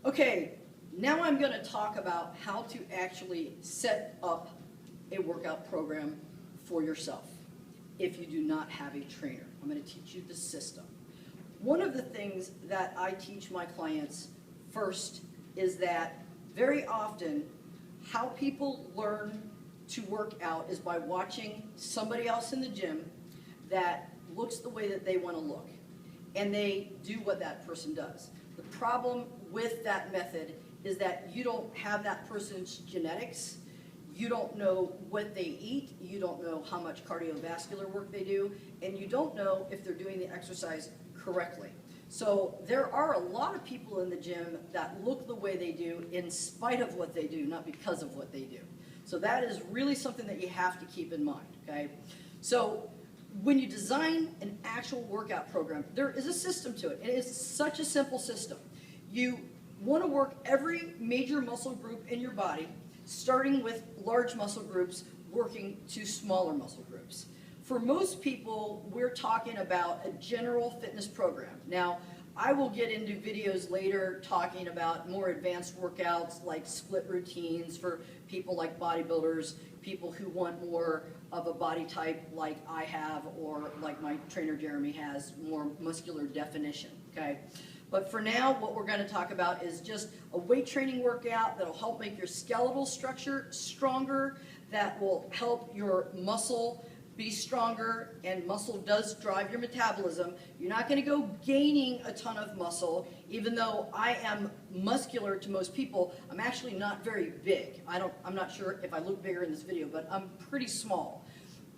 Okay, now I'm going to talk about how to actually set up a workout program for yourself if you do not have a trainer. I'm going to teach you the system. One of the things that I teach my clients first is that very often how people learn to work out is by watching somebody else in the gym that looks the way that they want to look, and they do what that person does. The problem with that method is that you don't have that person's genetics, you don't know what they eat, you don't know how much cardiovascular work they do, and you don't know if they're doing the exercise correctly. So there are a lot of people in the gym that look the way they do in spite of what they do, not because of what they do. So that is really something that you have to keep in mind, okay? So when you design an actual workout program, there is a system to it. It is such a simple system. You want to work every major muscle group in your body, starting with large muscle groups, working to smaller muscle groups. For most people, we're talking about a general fitness program. Now, I will get into videos later talking about more advanced workouts like split routines for people like bodybuilders, people who want more of a body type like I have or like my trainer Jeremy has, more muscular definition, okay? But for now, what we're going to talk about is just a weight training workout that'll help make your skeletal structure stronger, that will help your muscle be stronger, and muscle does drive your metabolism. You're not going to go gaining a ton of muscle, even though I am muscular to most people. I'm actually not very big. I'm not sure if I look bigger in this video, but I'm pretty small.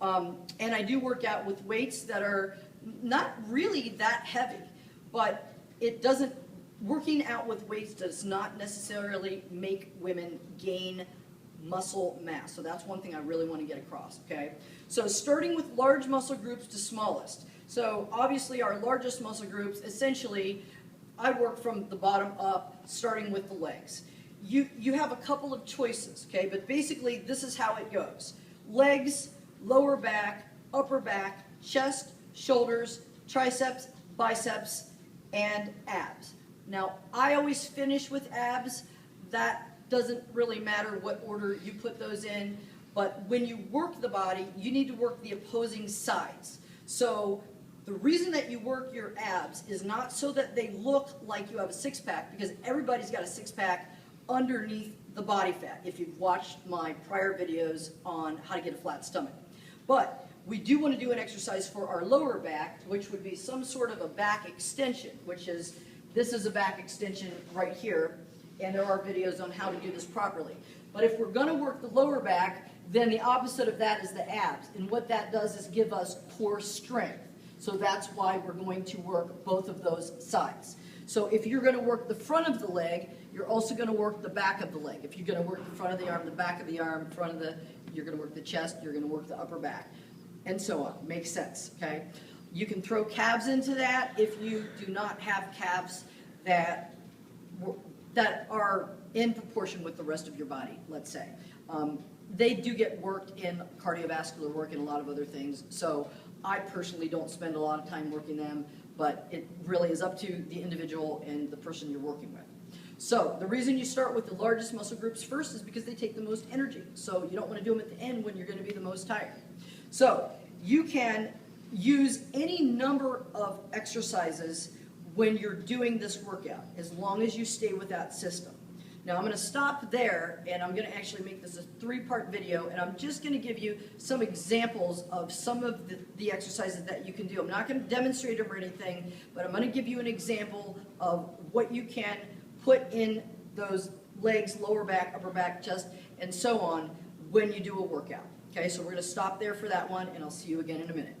And I do work out with weights that are not really that heavy, but working out with weights does not necessarily make women gain muscle mass. So that's one thing I really want to get across, okay? So starting with large muscle groups to smallest. So obviously our largest muscle groups, essentially, I work from the bottom up, starting with the legs. You have a couple of choices, okay? But basically this is how it goes. Legs, lower back, upper back, chest, shoulders, triceps, biceps, and abs. Now, I always finish with abs. That doesn't really matter what order you put those in, but when you work the body, you need to work the opposing sides. So the reason that you work your abs is not so that they look like you have a six-pack, because everybody's got a six-pack underneath the body fat, if you've watched my prior videos on how to get a flat stomach. But we do want to do an exercise for our lower back, which would be some sort of a back extension, this is a back extension right here, and there are videos on how to do this properly. But if we're going to work the lower back, then the opposite of that is the abs. And what that does is give us core strength. So that's why we're going to work both of those sides. So if you're going to work the front of the leg, you're also going to work the back of the leg. If you're going to work the front of the arm, the back of the arm, you're going to work the chest, you're going to work the upper back, and so on. Makes sense, okay? You can throw calves into that if you do not have calves that are in proportion with the rest of your body, let's say. They do get worked in cardiovascular work and a lot of other things, so I personally don't spend a lot of time working them, but it really is up to the individual and the person you're working with. So the reason you start with the largest muscle groups first is because they take the most energy, so you don't want to do them at the end when you're going to be the most tired. So you can use any number of exercises when you're doing this workout, as long as you stay with that system. Now I'm going to stop there, and I'm going to actually make this a three-part video, and I'm just going to give you some examples of some of the exercises that you can do. I'm not going to demonstrate them or anything, but I'm going to give you an example of what you can put in those legs, lower back, upper back, chest, and so on when you do a workout. Okay, so we're going to stop there for that one, and I'll see you again in a minute.